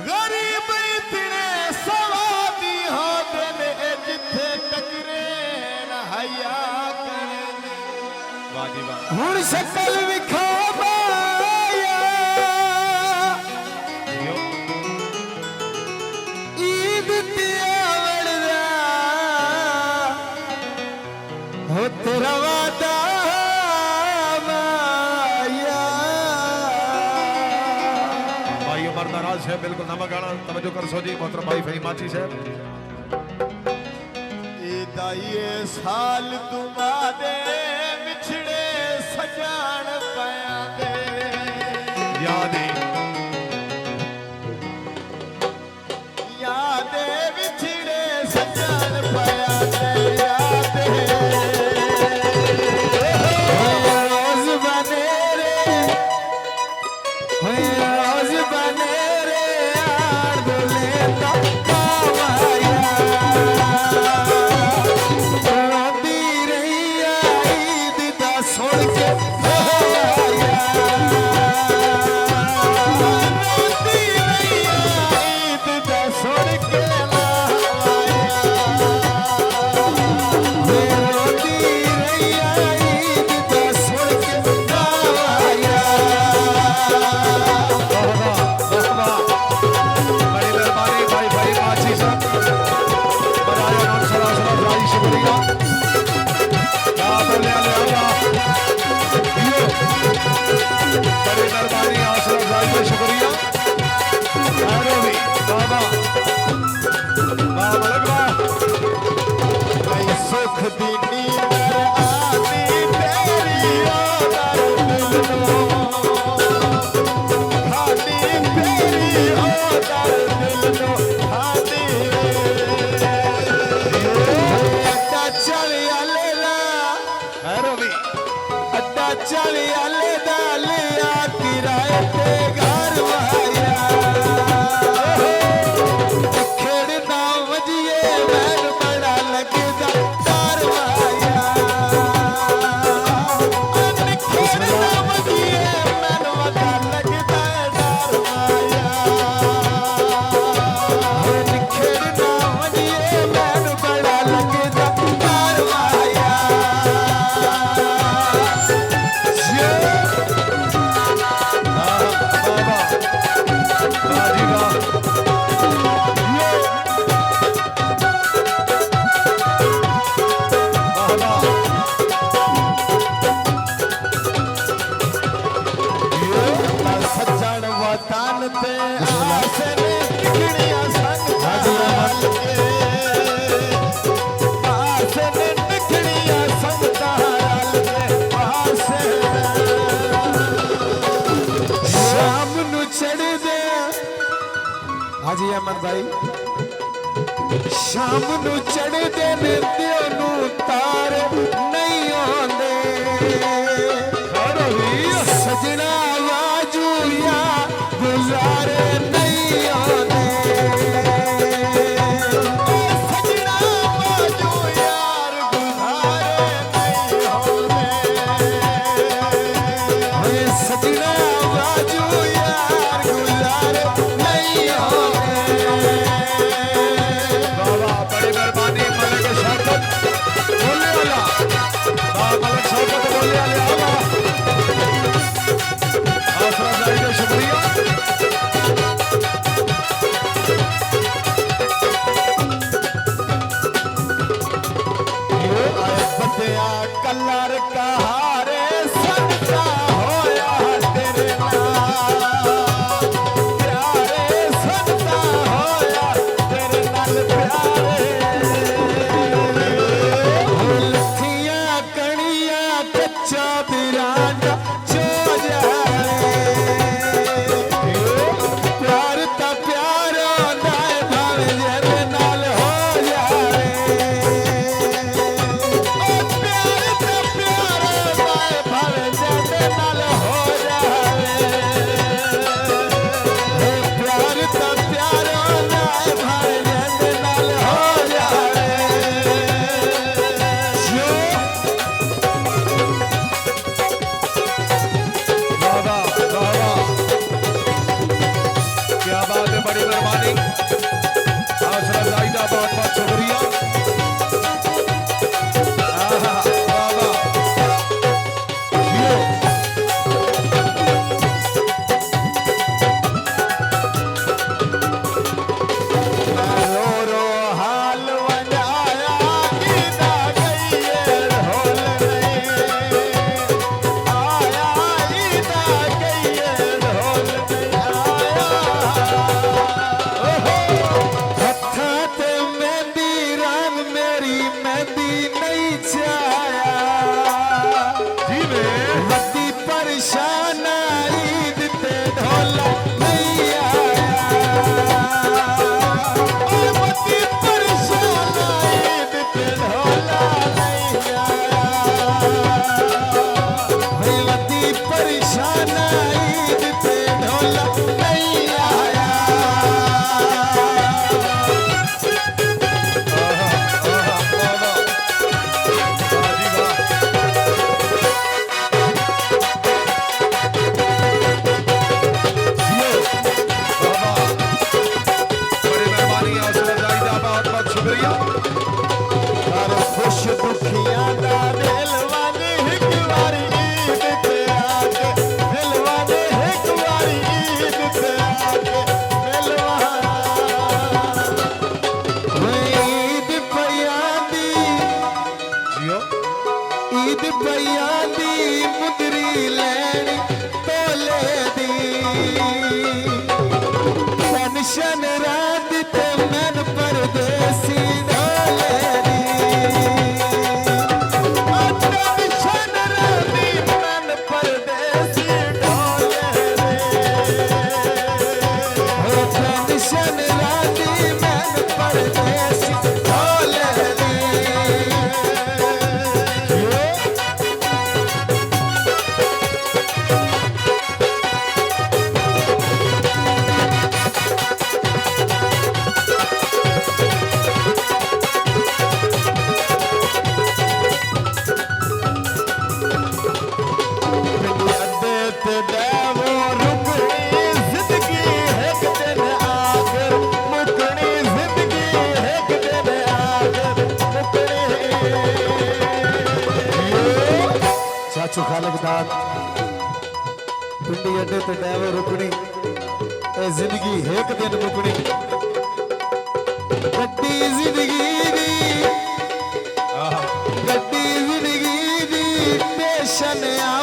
गरीब इतने सवादी होते ने जिथे टकरे न हया करे वाह जी वाह हुण शकल विखा माया ईद ते आवड़दा हो तेरा वादा नाराज है बिल्कुल नमक गाना तवज्जो कर सोजी मोहतरम भाई फहीम माची साहब ये साल तुम्हारे बिछड़े सजान पाया दे यादे बिछड़े सजान पाया दे रोज बने रे रोज बने हाजी अहमद भाई शाम नू चढ़दे ने दियों नू तार नहीं आंदे सजना वाजू या गुजारे नहीं आंदे सजना वाजू यार गुजारे नहीं आंदे सजना वाजू यार प्यारे नहीं होते। बाबा बड़ी मेहरबानी मलिक शौकत बोलने वाला मलिक शौकत बोलने वाले हौसला जाहिर शुक्रिया। कलर का हारे सजदा होया तेरे नाल प्यारे सजदा होया तेरे नाल प्यारे लथियां कणियां कच्चा बिरांडा चो जाए प्यार ता प्यार होंदा है भावे जेदे नाल हो जाए बड़ी मेहरबानी हौसला जाहिदा बहुत बहुत शुक्रिया। ईद पया दी मुदरी लैनी तोले दी पेंशन रात ते मैन परदेसी ढोले दी पेंशन राती मैन परदेसी ढोले दी पेंशन राती मैन परदेसी ढोले दी चाचू खालक दाद पिंडी अड्डे ते डैव रुकनी ए जिंदगी एक दिन मुकनी गड्डी जिंदगी दी पेशन आ